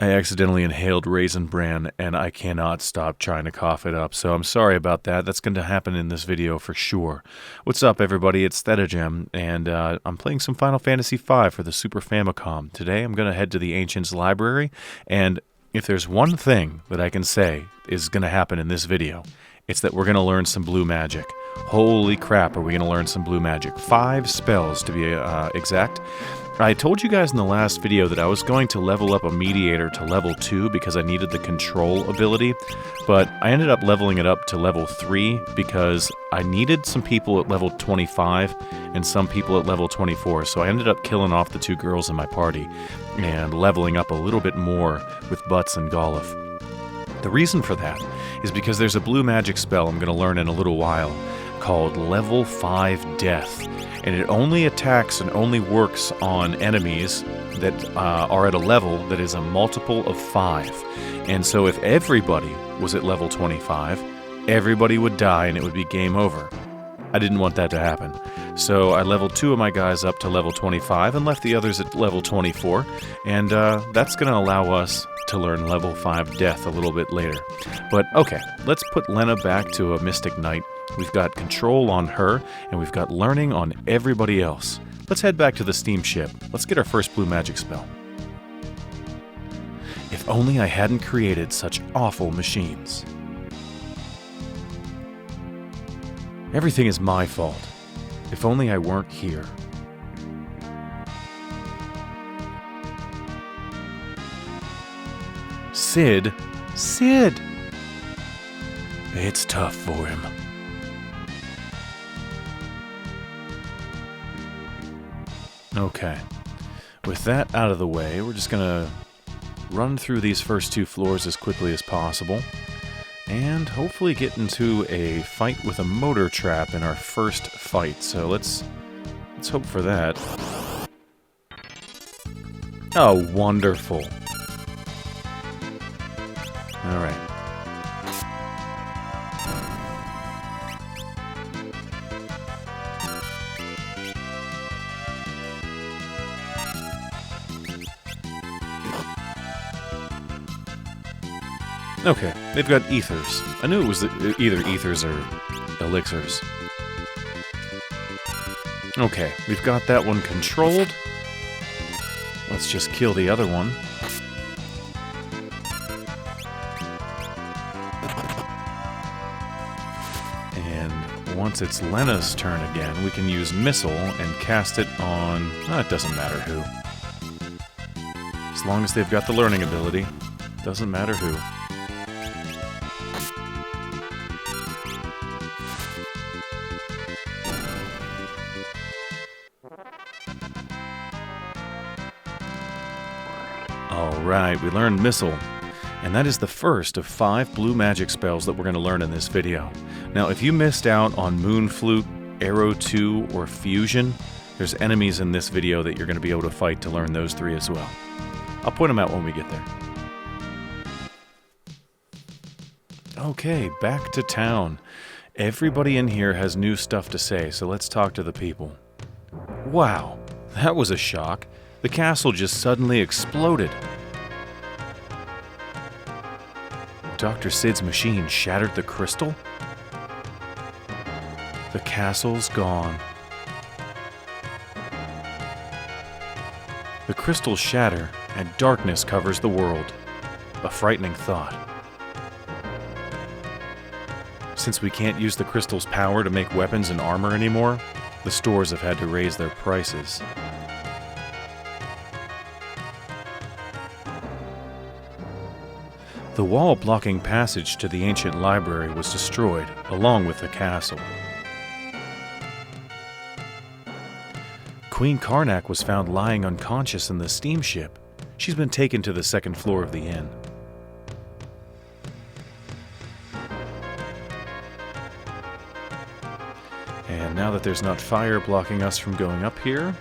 I accidentally inhaled Raisin Bran, and I cannot stop trying to cough it up, so I'm sorry about that. That's going to happen in this video for sure. What's up, everybody? It's Thedagem, and I'm playing some Final Fantasy V for the Super Famicom. Today, I'm going to head to the Ancients Library, and if there's one thing that I can say is going to happen in this video, it's that we're going to learn some blue magic. Holy crap, are we going to learn some blue magic. 5 spells, to be exact. I told you guys in the last video that I was going to level up a Mediator to level 2 because I needed the control ability, but I ended up leveling it up to level 3 because I needed some people at level 25 and some people at level 24, so I ended up killing off the 2 girls in my party and leveling up a little bit more with Butts and Guardoff. The reason for that is because there's a blue magic spell I'm going to learn in a little while called Level 5 Death. And it only attacks and only works on enemies that are at a level that is a multiple of 5. And so if everybody was at level 25, everybody would die and it would be game over. I didn't want that to happen. So I leveled 2 of my guys up to level 25 and left the others at level 24. And that's going to allow us to learn level 5 Death a little bit later. But okay, let's put Lena back to a Mystic Knight. We've got control on her, and we've got learning on everybody else. Let's head back to the steamship. Let's get our first blue magic spell. If only I hadn't created such awful machines. Everything is my fault. If only I weren't here. Sid! Sid! It's tough for him. Okay, with that out of the way, we're just gonna run through these first 2 floors as quickly as possible and hopefully get into a fight with a motor trap in our first fight. So let's hope for that. Oh, wonderful. All right. Okay, they've got ethers. I knew it was either ethers or elixirs. Okay, we've got that one controlled. Let's just kill the other one. And once it's Lena's turn again, we can use Missile and cast it on... it doesn't matter who. As long as they've got the learning ability, doesn't matter who. Alright, we learned Missile, and that is the first of 5 blue magic spells that we're going to learn in this video. Now, if you missed out on Moonflute, Aero 2, or Fusion, there's enemies in this video that you're going to be able to fight to learn those 3 as well. I'll point them out when we get there. Okay, back to town. Everybody in here has new stuff to say, so let's talk to the people. Wow, that was a shock. The castle just suddenly exploded. Dr. Sid's machine shattered the crystal? The castle's gone. The crystals shatter, and darkness covers the world. A frightening thought. Since we can't use the crystal's power to make weapons and armor anymore, the stores have had to raise their prices. The wall blocking passage to the ancient library was destroyed, along with the castle. Queen Karnak was found lying unconscious in the steamship. She's been taken to the 2nd floor of the inn. And now that there's not fire blocking us from going up here,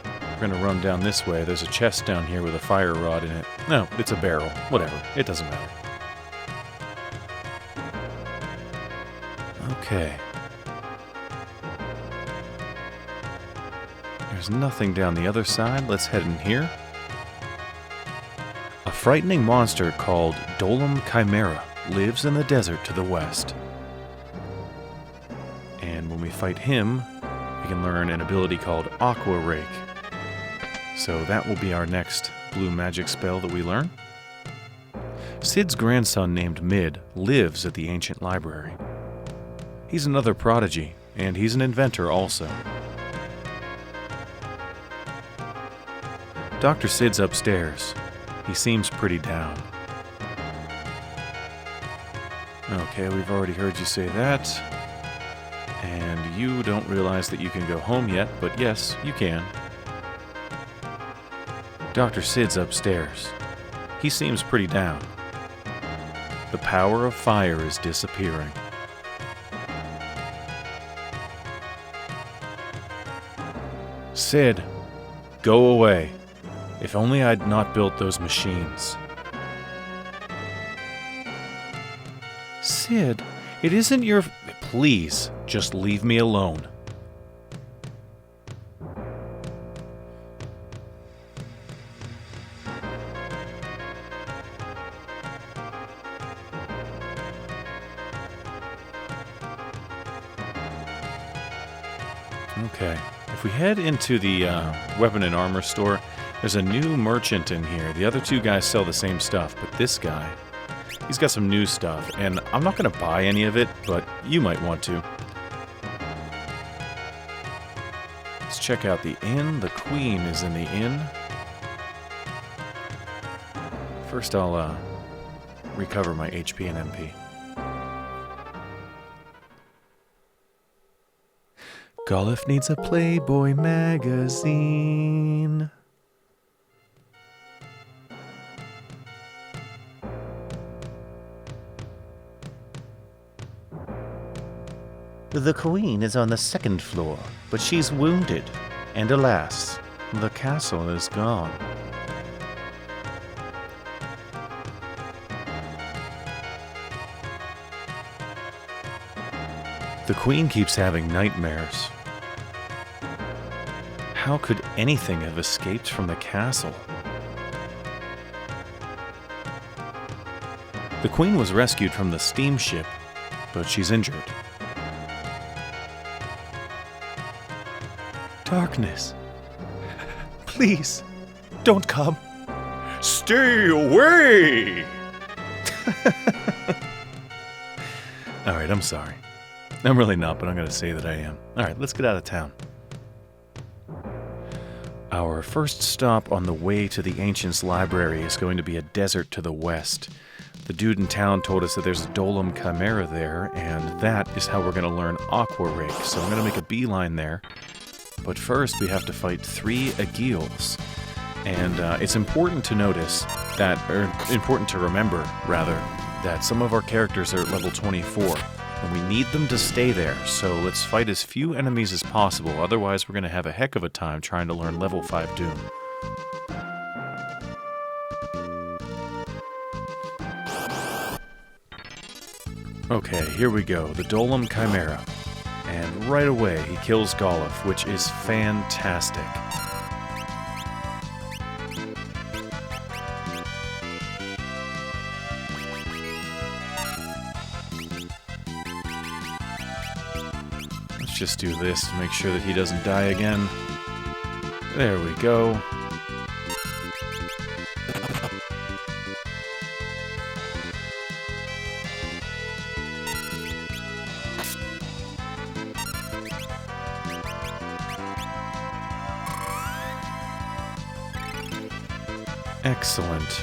we're going to run down this way. There's a chest down here with a fire rod in it. No, it's a barrel. Whatever. It doesn't matter. Okay. There's nothing down the other side. Let's head in here. A frightening monster called Dolem Chimera lives in the desert to the west. And when we fight him, we can learn an ability called Aqua Rake. So that will be our next blue magic spell that we learn. Cid's grandson named Mid lives at the ancient library. He's another prodigy, and he's an inventor also. Dr. Cid's upstairs. He seems pretty down. Okay, we've already heard you say that. And you don't realize that you can go home yet, but yes, you can. Dr. Cid's upstairs. He seems pretty down. The power of fire is disappearing. Cid, go away. If only I'd not built those machines. Cid, it isn't your... Please, just leave me alone. Okay, if we head into the weapon and armor store, there's a new merchant in here. The other two guys sell the same stuff, but this guy, he's got some new stuff, and I'm not going to buy any of it, but you might want to. Let's check out the inn. The queen is in the inn. First I'll recover my HP and MP. Guardoff needs a Playboy magazine. The queen is on the second floor, but she's wounded, and alas, the castle is gone. The queen keeps having nightmares. How could anything have escaped from the castle? The queen was rescued from the steamship, but she's injured. Darkness. Please, don't come. Stay away! Alright, I'm sorry. I'm really not, but I'm going to say that I am. Alright, let's get out of town. Our first stop on the way to the Ancients Library is going to be a desert to the west. The dude in town told us that there's a Dolem Chimera there, and that is how we're going to learn Aqua Rake, so I'm going to make a beeline there. But first, we have to fight 3 Agiles. And it's important to notice that, or important to remember, rather, that some of our characters are at level 24. And we need them to stay there, so let's fight as few enemies as possible, otherwise we're going to have a heck of a time trying to learn level 5 Doom. Okay, here we go, the Dolem Chimera. And right away he kills Guardoff, which is fantastic. Just do this to make sure that he doesn't die again. There we go. Excellent.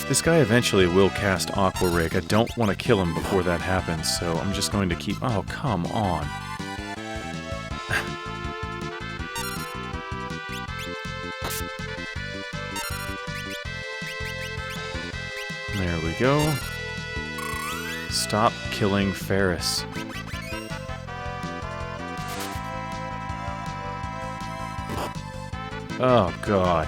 This guy eventually will cast Aqua Rake. I don't want to kill him before that happens, so I'm just going to keep... Oh, come on. There we go. Stop killing Ferris. Oh, God.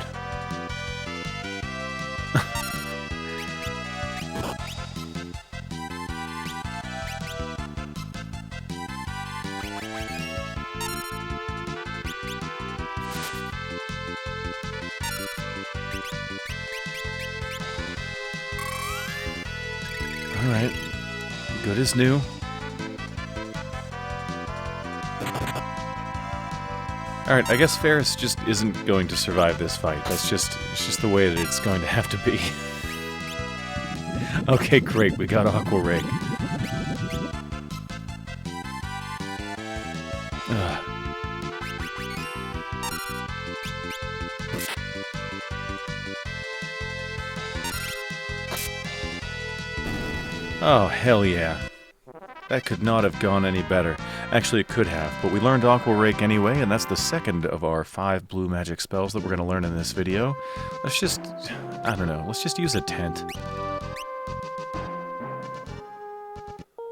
Alright. Good as new. Alright, I guess Ferris just isn't going to survive this fight. It's just the way that it's going to have to be. Okay, great, we got Aqua Rake. Oh, hell yeah. That could not have gone any better. Actually, it could have, but we learned Aqua Rake anyway, and that's the second of our 5 blue magic spells that we're going to learn in this video. Let's just, I don't know, let's just use a tent.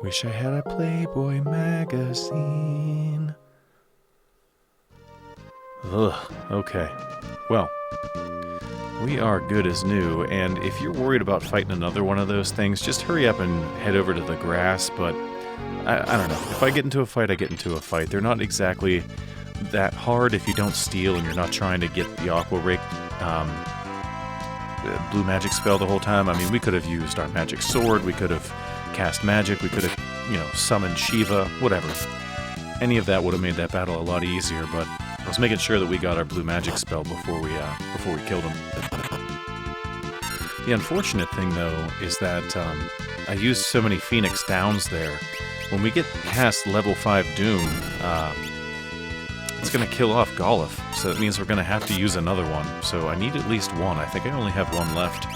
Wish I had a Playboy magazine. Ugh, okay. Well, we are good as new, and if you're worried about fighting another one of those things, just hurry up and head over to the grass, but I don't know. If I get into a fight, I get into a fight. They're not exactly that hard if you don't steal and you're not trying to get the Aqua Rake blue magic spell the whole time. I mean, we could have used our magic sword, we could have cast magic, we could have, you know, summoned Shiva, whatever. Any of that would have made that battle a lot easier, but I was making sure that we got our blue magic spell before we killed him. The unfortunate thing, though, is that I used so many Phoenix Downs there. When we get past level 5 Doom, it's going to kill off Guardoff, so that means we're going to have to use another one. So I need at least one. I think I only have one left.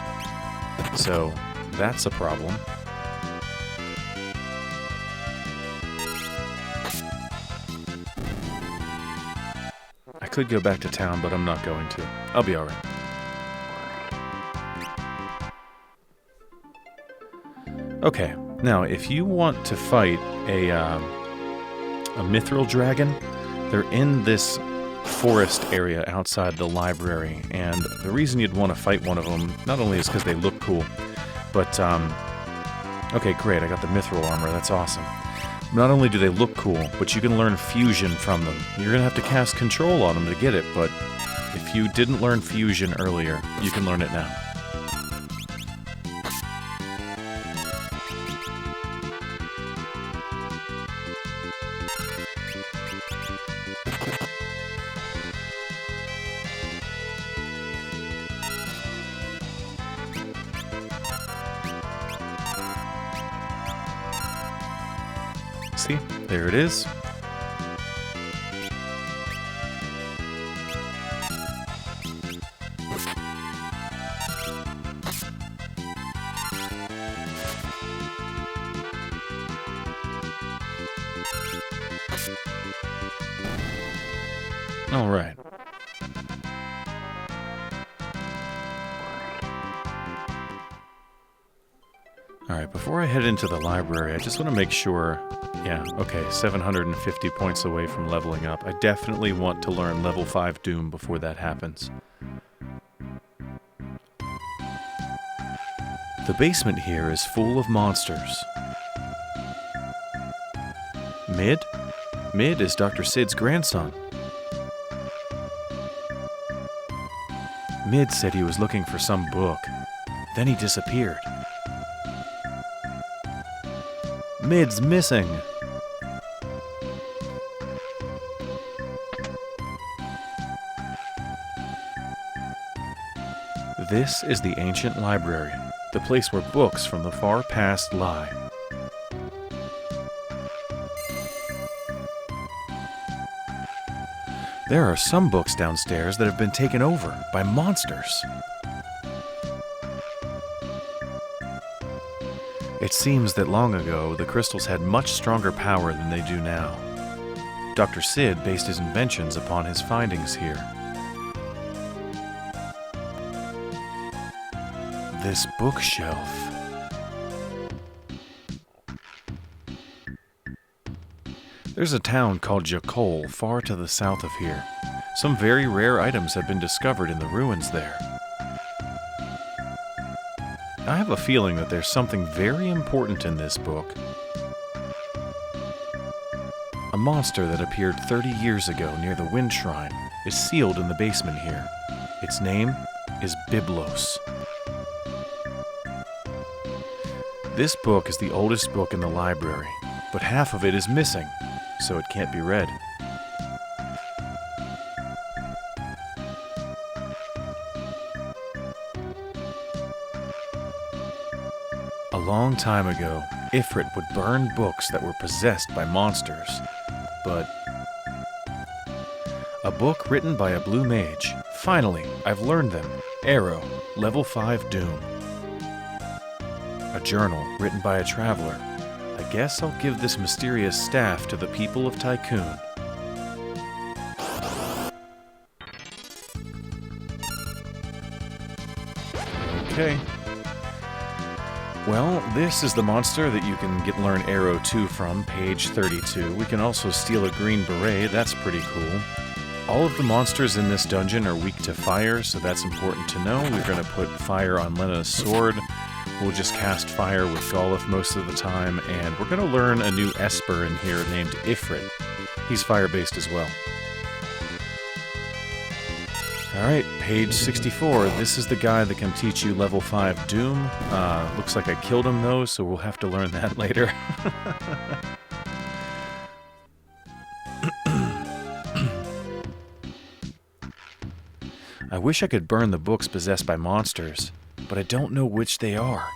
So that's a problem. I could go back to town, but I'm not going to. I'll be alright. Okay, now if you want to fight a mithril dragon, they're in this forest area outside the library, and the reason you'd want to fight one of them, not only is because they look cool, but, okay, great, I got the mithril armor, that's awesome. Not only do they look cool, but you can learn fusion from them. You're going to have to cast control on them to get it, but if you didn't learn fusion earlier, you can learn it now. See? There it is. All right. All right, before I head into the library, I just want to make sure. Yeah, okay, 750 points away from leveling up. I definitely want to learn level 5 Doom before that happens. The basement here is full of monsters. Mid? Mid is Dr. Sid's grandson. Mid said he was looking for some book. Then he disappeared. Mid's missing. This is the ancient library, the place where books from the far past lie. There are some books downstairs that have been taken over by monsters. It seems that long ago, the crystals had much stronger power than they do now. Dr. Sid based his inventions upon his findings here. This bookshelf. There's a town called Jakol far to the south of here. Some very rare items have been discovered in the ruins there. I have a feeling that there's something very important in this book. A monster that appeared 30 years ago near the Wind Shrine is sealed in the basement here. Its name is Biblos. This book is the oldest book in the library, but half of it is missing, so it can't be read. A long time ago, Ifrit would burn books that were possessed by monsters, but... A book written by a blue mage. Finally, I've learned them. Aero, level 5 Doom. A journal written by a traveler. I guess I'll give this mysterious staff to the people of Tycoon. Okay. Well, this is the monster that you can learn Aero 2 from, page 32. We can also steal a green beret, that's pretty cool. All of the monsters in this dungeon are weak to fire, so that's important to know. We're going to put fire on Lena's sword. We'll just cast fire with Guardoff most of the time, and we're going to learn a new Esper in here named Ifrit. He's fire-based as well. Alright, page 64. This is the guy that can teach you level 5 Doom. Looks like I killed him though, so we'll have to learn that later. I wish I could burn the books possessed by monsters, but I don't know which they are.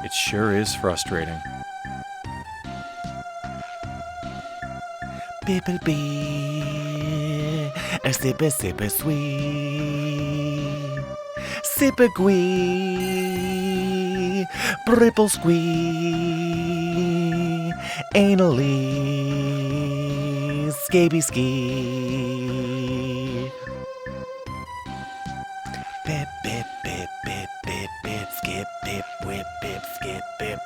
It sure is frustrating. Bibblebee, a sipper sipper sweet, sipper gwee, bribble squee, anally, scaby ski. Bip bip bip bip bip bip skip bip whip bip skip bip.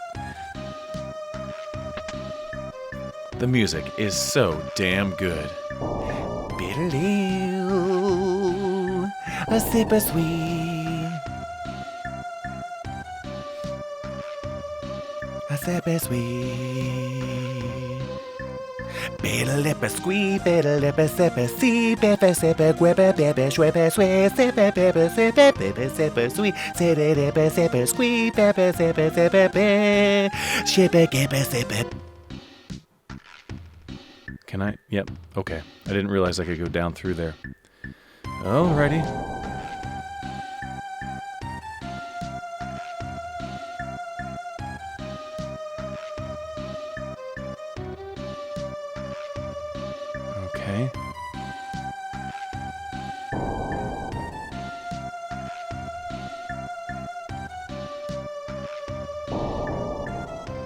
The music is so damn good. Biddle-doo, a sipper sweet, a sipper sweet. Biddle-lipper squee, biddle-lipper sipper see, bipper sipper gwipper bipper shwipper sway, sipper bipper sipper bipper sipper sweet, sipper sipper squee, bipper sipper sipper bip, shipper gipper sipper. Can I? Yep. Okay. I didn't realize I could go down through there. Alrighty. Okay.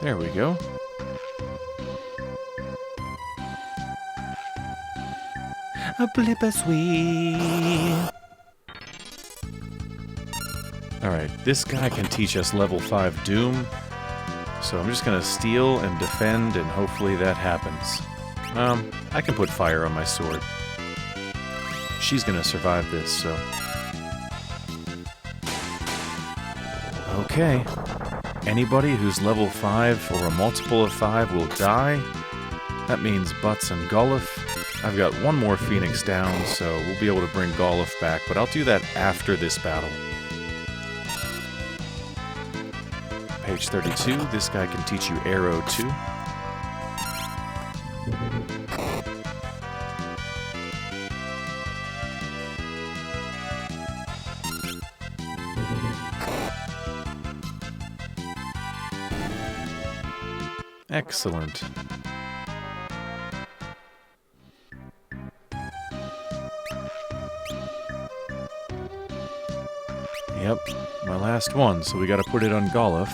There we go. A blipper sweet. Alright, this guy can teach us level 5 Doom. So I'm just gonna steal and defend, and hopefully that happens. I can put fire on my sword. She's gonna survive this, so... Okay. Anybody who's level 5 or a multiple of 5 will die. That means Butts and Guardoff. I've got one more Phoenix down, so we'll be able to bring Guardoff back, but I'll do that after this battle. Page 32, this guy can teach you Aero 2. Excellent. Yep, my last one, so we gotta put it on Guardoff.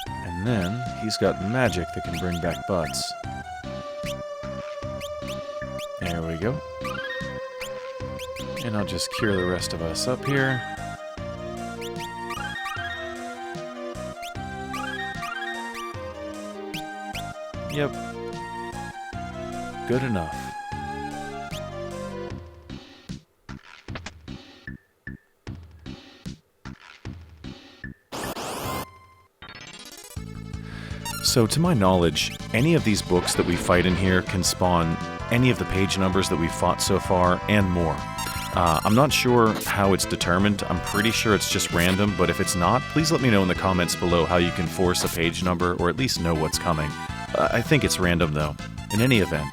And then, he's got magic that can bring back Butts. There we go. And I'll just cure the rest of us up here. Yep. Good enough. So, to my knowledge, any of these books that we fight in here can spawn any of the page numbers that we've fought so far, and more. I'm not sure how it's determined. I'm pretty sure it's just random, but if it's not, please let me know in the comments below how you can force a page number or at least know what's coming. I think it's random though. In any event,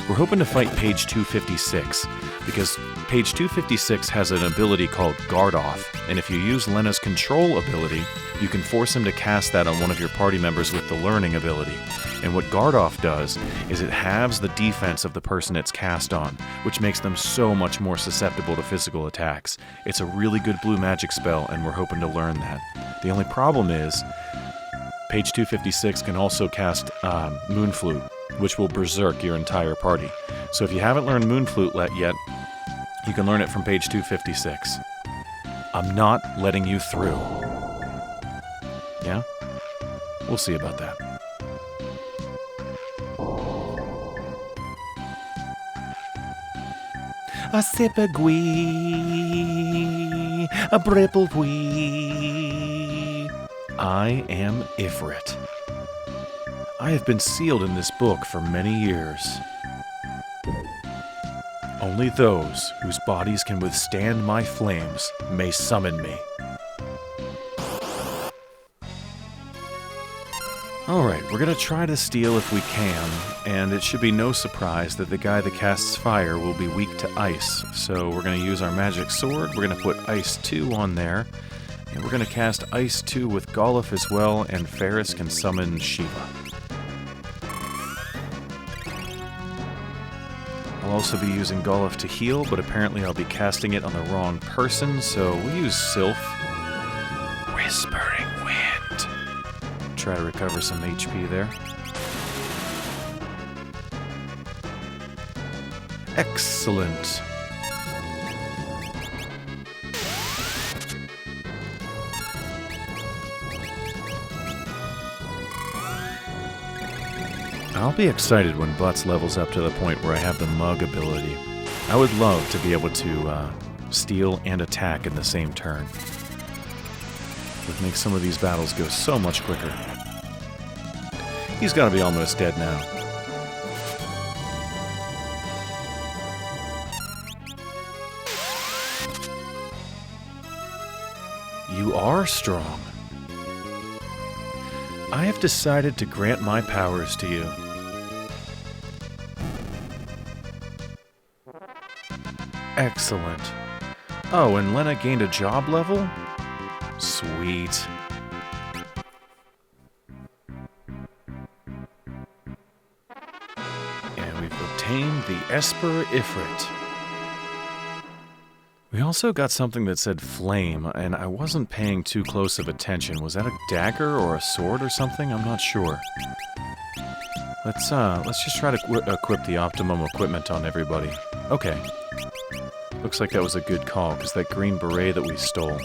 we're hoping to fight page 256, because page 256 has an ability called Guardoff, and if you use Lena's control ability, you can force him to cast that on one of your party members with the learning ability. And what Guardoff does is it halves the defense of the person it's cast on, which makes them so much more susceptible to physical attacks. It's a really good blue magic spell, and we're hoping to learn that. The only problem is, page 256 can also cast Moonflute, which will berserk your entire party. So if you haven't learned Moonflute yet, you can learn it from page 256. I'm not letting you through. Yeah? We'll see about that. A sip a gwee, a bripple wee. I am Ifrit. I have been sealed in this book for many years. Only those whose bodies can withstand my flames may summon me. Alright, we're gonna try to steal if we can, and it should be no surprise that the guy that casts fire will be weak to ice. So we're gonna use our magic sword, we're gonna put Ice 2 on there, and we're gonna cast Ice 2 with Guardoff as well, and Ferris can summon Shiva. I'll also be using Guardoff to heal, but apparently I'll be casting it on the wrong person, so we'll use Sylph. Whispering Wind. Try to recover some HP there. Excellent. I'll be excited when Butts levels up to the point where I have the Mug ability. I would love to be able to steal and attack in the same turn. It would make some of these battles go so much quicker. He's got to be almost dead now. You are strong. I have decided to grant my powers to you. Excellent. Oh, and Lena gained a job level? Sweet. And we've obtained the Esper Ifrit. We also got something that said flame, and I wasn't paying too close of attention. Was that a dagger or a sword or something? I'm not sure. Let's just try to equip the optimum equipment on everybody. Okay. Looks like that was a good call, because that green beret that we stole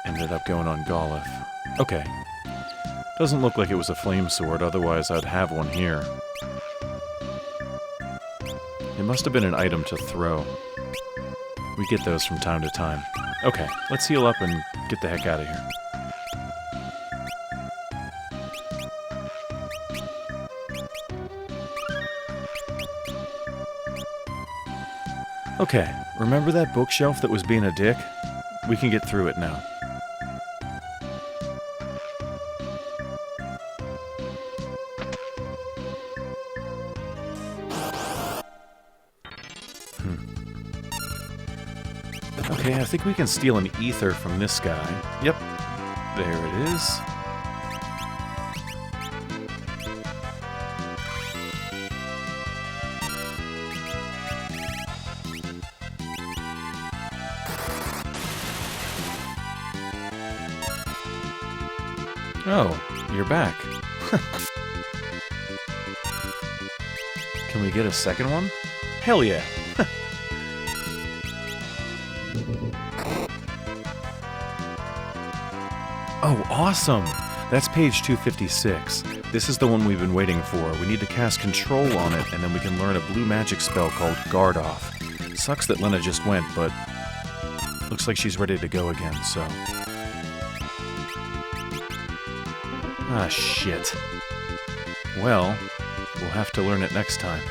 ended up going on Guardoff. Okay. Doesn't look like it was a flame sword, otherwise I'd have one here. It must have been an item to throw. We get those from time to time. Okay, let's heal up and get the heck out of here. Okay, remember that bookshelf that was being a dick? We can get through it now. Okay, I think we can steal an ether from this guy. Yep, there it is. Oh, you're back. Can we get a second one? Hell yeah! Oh, awesome! That's page 256. This is the one we've been waiting for. We need to cast Control on it, and then we can learn a blue magic spell called Guardoff. Sucks that Lena just went, but looks like she's ready to go again, so... Ah, shit. Well, we'll have to learn it next time.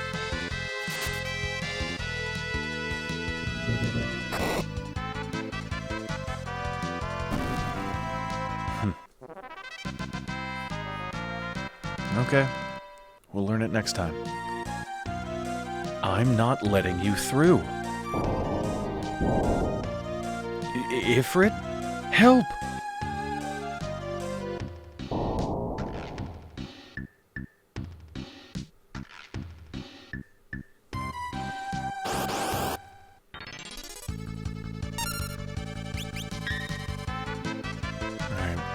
Okay. We'll learn it next time. I'm not letting you through. Ifrit? Help!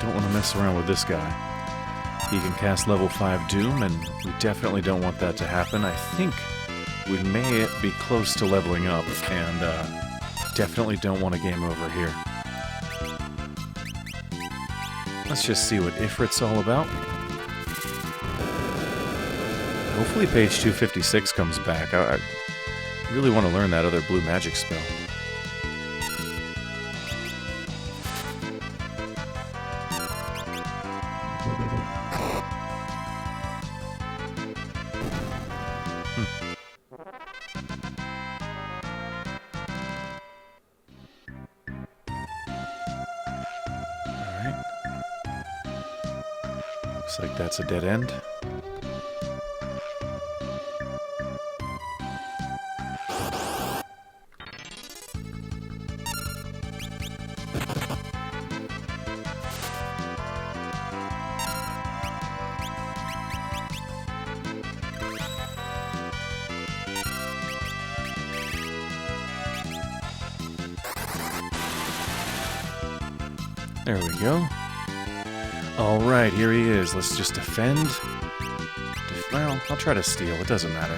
Don't want to mess around with this guy. He can cast level 5 Doom, and we definitely don't want that to happen. I think we may be close to leveling up, and definitely don't want a game over here. Let's just see what Ifrit's all about. Hopefully page 256 comes back. I really want to learn that other blue magic spell. Looks like that's a dead end. There we go. Alright, here he is. Let's just defend. Well, I'll try to steal. It doesn't matter.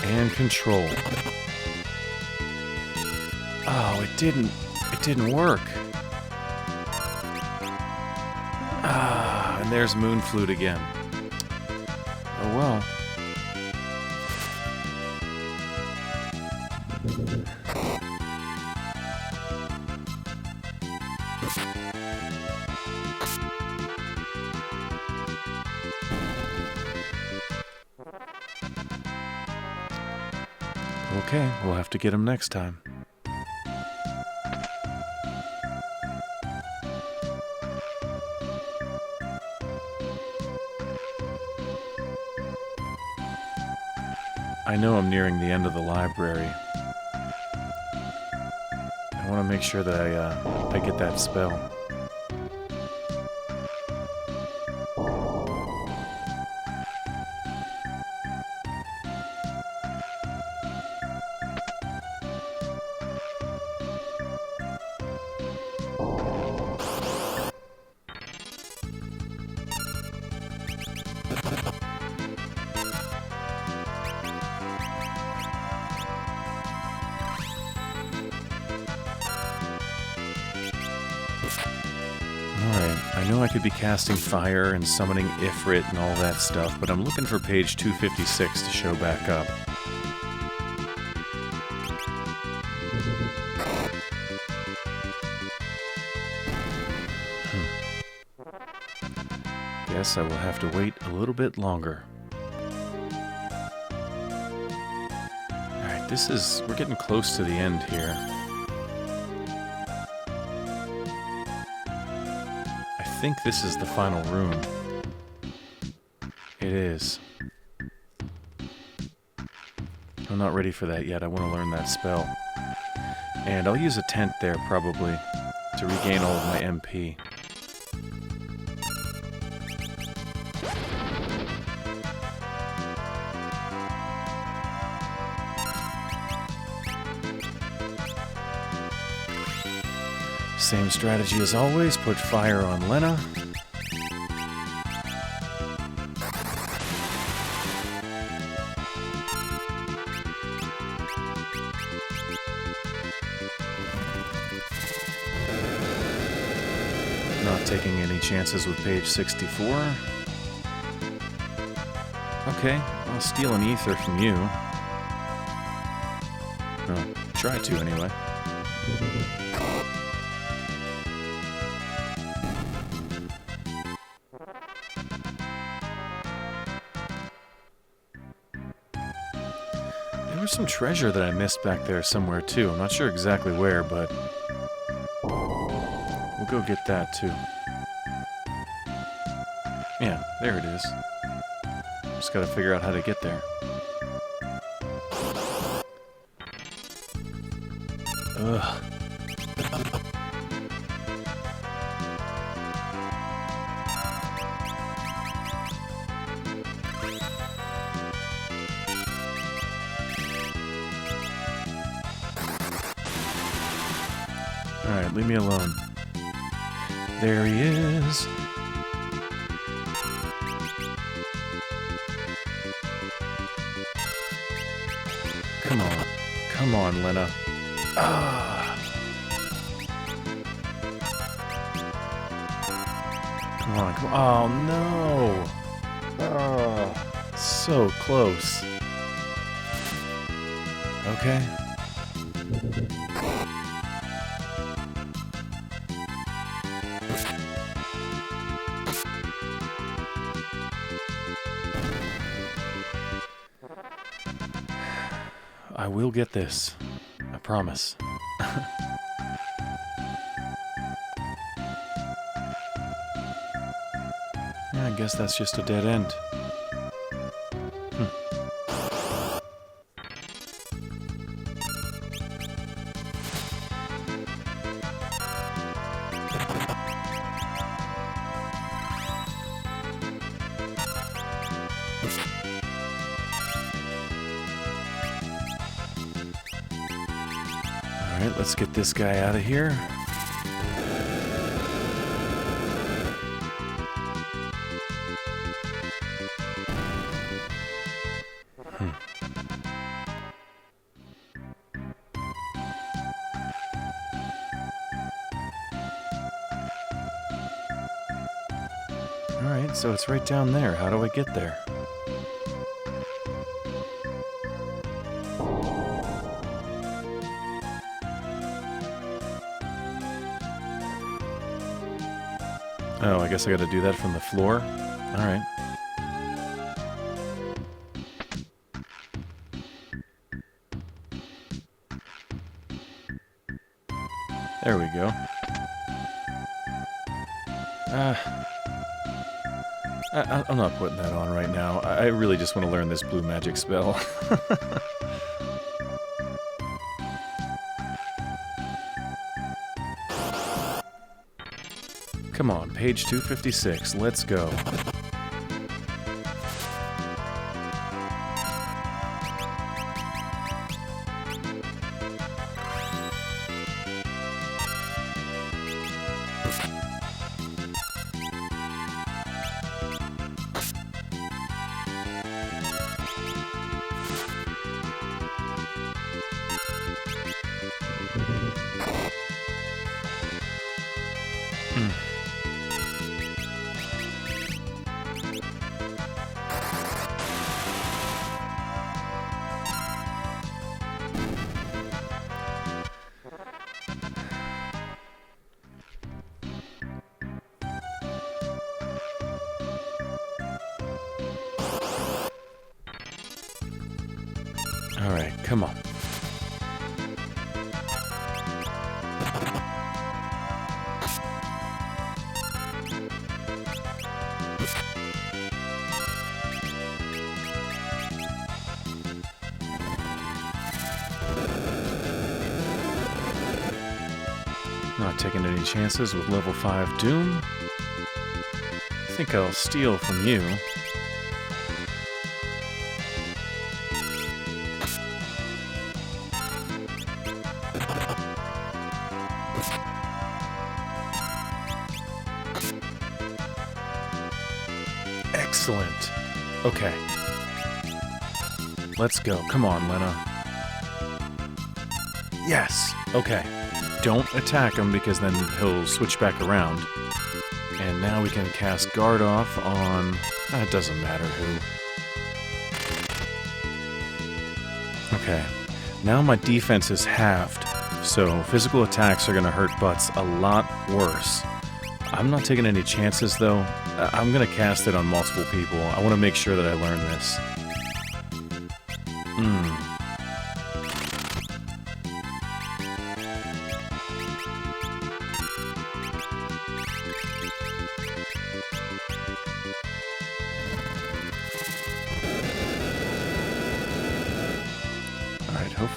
And control. Oh, it didn't work. Ah, and there's Moonflute again. Oh well. Okay, we'll have to get him next time. I know I'm nearing the end of the library. I want to make sure that I get that spell. Alright, I know I could be casting fire and summoning Ifrit and all that stuff, but I'm looking for page 256 to show back up. Guess I will have to wait a little bit longer. Alright, we're getting close to the end here. I think this is the final room. It is. I'm not ready for that yet. I want to learn that spell. And I'll use a tent there, probably, to regain all of my MP. Same strategy as always, put fire on Lena. Not taking any chances with page 64. Okay, I'll steal an ether from you. Well, try to anyway. There was some treasure that I missed back there somewhere too. I'm not sure exactly where, but we'll go get that too. Yeah, there it is. Just gotta figure out how to get there. Ugh. Alright, leave me alone. There he is. Come on. Come on, Lena. Ah. Come on, come on. Oh, no. Oh, so close. Okay. I will get this. I promise. Yeah, I guess that's just a dead end. Alright, let's get this guy out of here. Alright, so it's right down there. How do I get there? Oh, I guess I gotta do that from the floor? Alright. There we go. I'm not putting that on right now. I really just want to learn this blue magic spell. Come on, page 256. Let's go. Alright, come on. Not taking any chances with level 5 Doom. I think I'll steal from you. Excellent. Okay. Let's go. Come on, Lena. Yes. Okay. Don't attack him because then he'll switch back around. And now we can cast Guardoff on... it doesn't matter who. Okay. Now my defense is halved, so physical attacks are going to hurt butts a lot worse. I'm not taking any chances, though. I'm going to cast it on multiple people. I want to make sure that I learn this.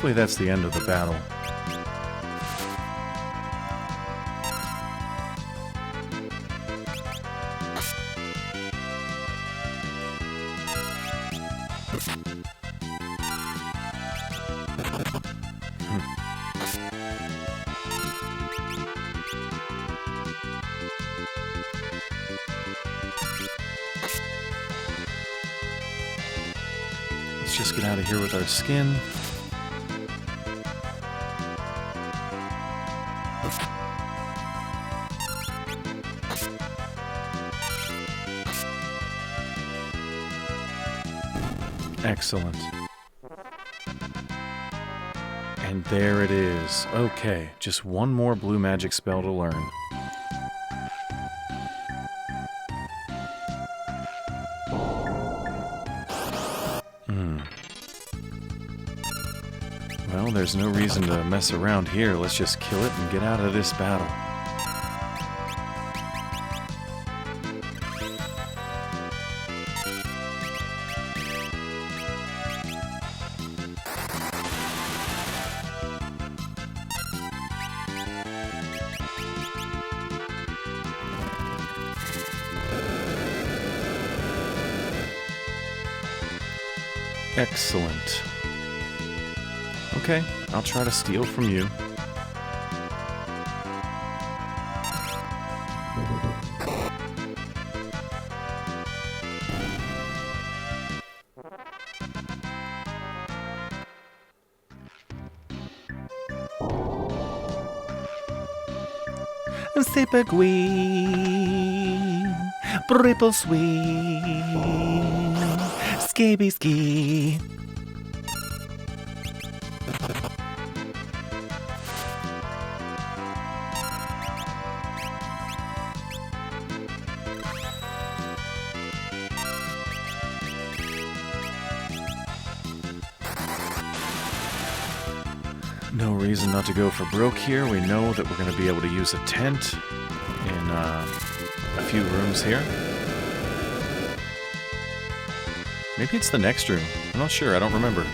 Hopefully that's the end of the battle. Let's just get out of here with our skin. Excellent. And there it is. Okay, just one more blue magic spell to learn. Well, there's no reason to mess around here. Let's just kill it and get out of this battle. Excellent. Okay, I'll try to steal from you. Sipper gwee, ripple sweet, skibby ski. No reason not to go for broke here. We know that we're going to be able to use a tent in a few rooms here. Maybe it's the next room. I'm not sure. I don't remember.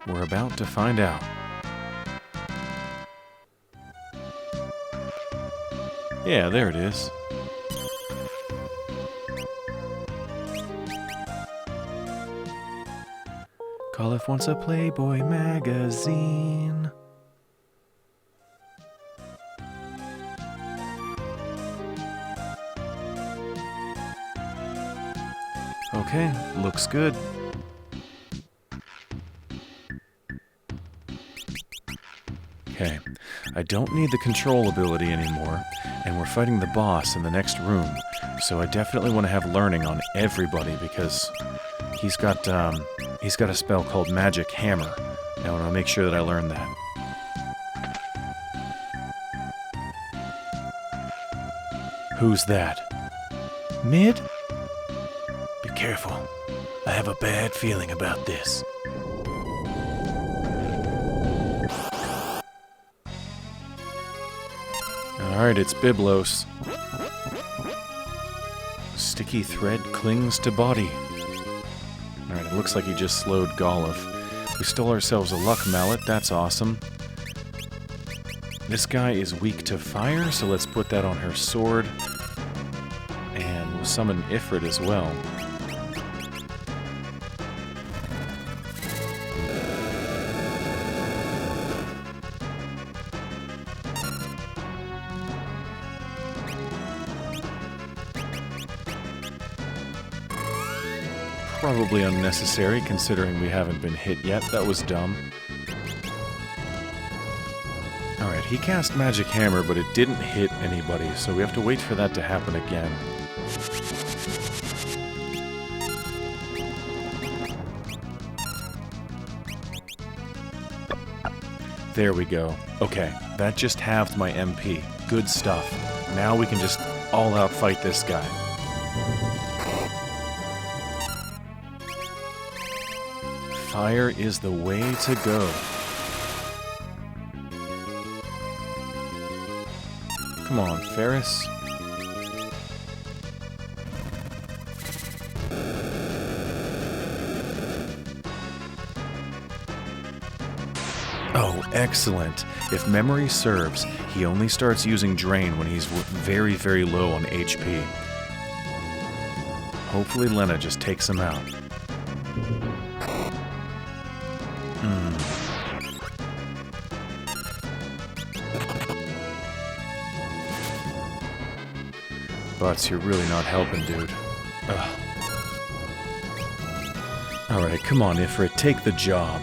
We're about to find out. Yeah, there it is. Guardoff wants a Playboy magazine. Okay, looks good. Okay, I don't need the control ability anymore, and we're fighting the boss in the next room, so I definitely want to have learning on everybody because he's got a spell called Magic Hammer, and I want to make sure that I learn that. Who's that? Mid? Be careful. I have a bad feeling about this. Alright, it's Biblos. Sticky thread clings to body. Alright, it looks like he just slowed Guardoff. We stole ourselves a luck mallet, that's awesome. This guy is weak to fire, so let's put that on her sword. And we'll summon Ifrit as well. Probably unnecessary, considering we haven't been hit yet. That was dumb. Alright, he cast Magic Hammer, but it didn't hit anybody, so we have to wait for that to happen again. There we go. Okay, that just halved my MP. Good stuff. Now we can just all-out fight this guy. Fire is the way to go. Come on, Ferris. Excellent. If memory serves, he only starts using Drain when he's very, very low on HP. Hopefully Lena just takes him out. Butts, you're really not helping, dude. Ugh. Alright, come on, Ifrit, take the job.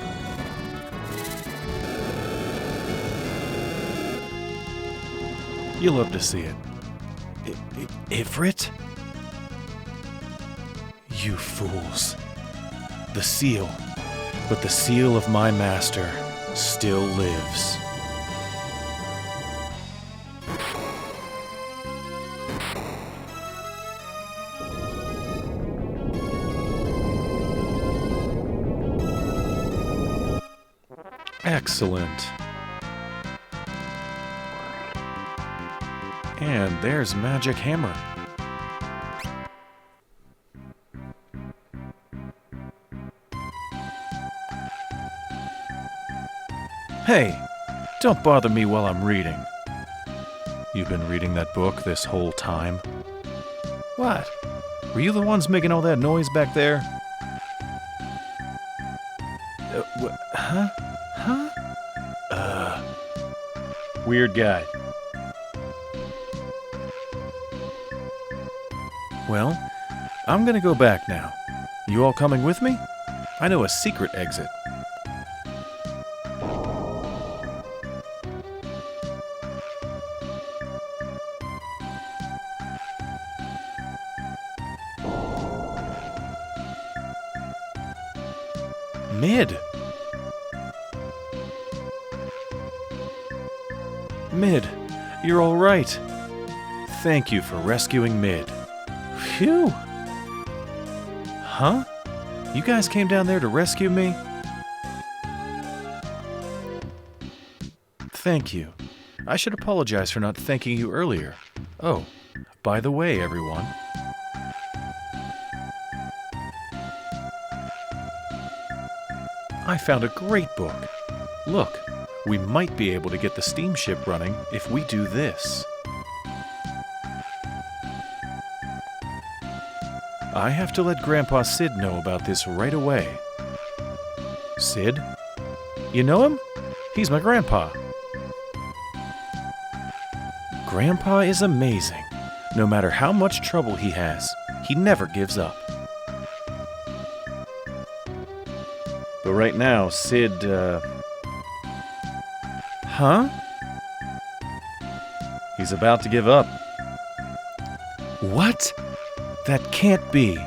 You'll love to see it. Ifrit? You fools. The seal. But the seal of my master still lives. Excellent. And there's Magic Hammer. Hey, don't bother me while I'm reading. You've been reading that book this whole time? What? Were you the ones making all that noise back there? Huh? Huh? Weird guy. Well, I'm gonna go back now. You all coming with me? I know a secret exit. Mid! Mid, you're all right. Thank you for rescuing Mid. Phew! Huh? You guys came down there to rescue me? Thank you. I should apologize for not thanking you earlier. Oh, by the way, everyone. I found a great book. Look, we might be able to get the steamship running if we do this. I have to let Grandpa Sid know about this right away. Sid? You know him? He's my grandpa. Grandpa is amazing. No matter how much trouble he has, he never gives up. But right now, Sid, Huh? He's about to give up. What? That can't be.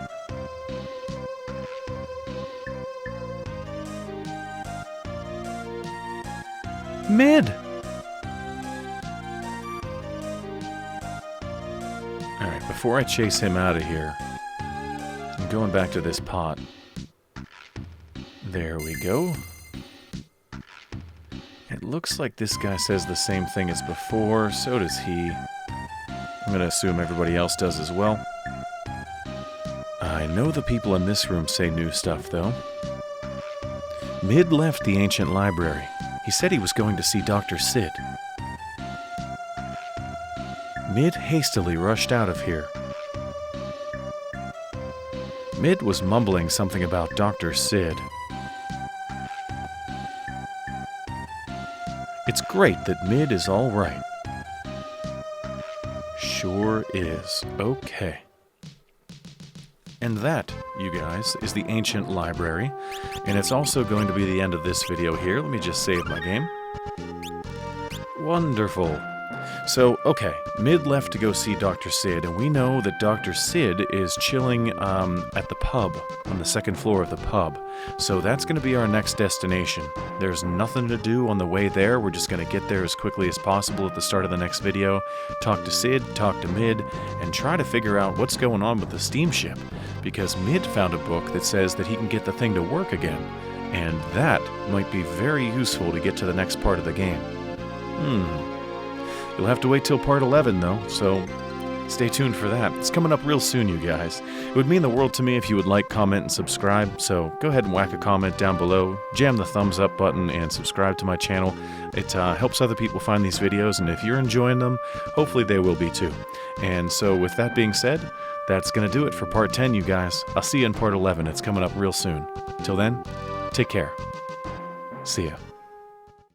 Mid! Alright, before I chase him out of here, I'm going back to this pot. There we go. It looks like this guy says the same thing as before, so does he. I'm gonna assume everybody else does as well. I know the people in this room say new stuff, though. Mid left the ancient library. He said he was going to see Dr. Sid. Mid hastily rushed out of here. Mid was mumbling something about Dr. Sid. It's great that Mid is all right. Sure is. Okay. And that, you guys, is the ancient library. And it's also going to be the end of this video here. Let me just save my game. Wonderful. So, okay, Mid left to go see Dr. Sid, and we know that Dr. Sid is chilling at the pub, on the second floor of the pub. So that's going to be our next destination. There's nothing to do on the way there. We're just going to get there as quickly as possible at the start of the next video, talk to Sid, talk to Mid, and try to figure out what's going on with the steamship. Because Mid found a book that says that he can get the thing to work again, and that might be very useful to get to the next part of the game. You'll have to wait till part 11, though, so Stay tuned for that. It's coming up real soon, you guys. It would mean the world to me if you would like, comment, and subscribe, so go ahead and whack a comment down below, jam the thumbs up button, and subscribe to my channel. It helps other people find these videos, and if you're enjoying them, hopefully they will be too. And so with that being said, that's going to do it for part 10, you guys. I'll see you in part 11. It's coming up real soon. Till then, take care. See ya.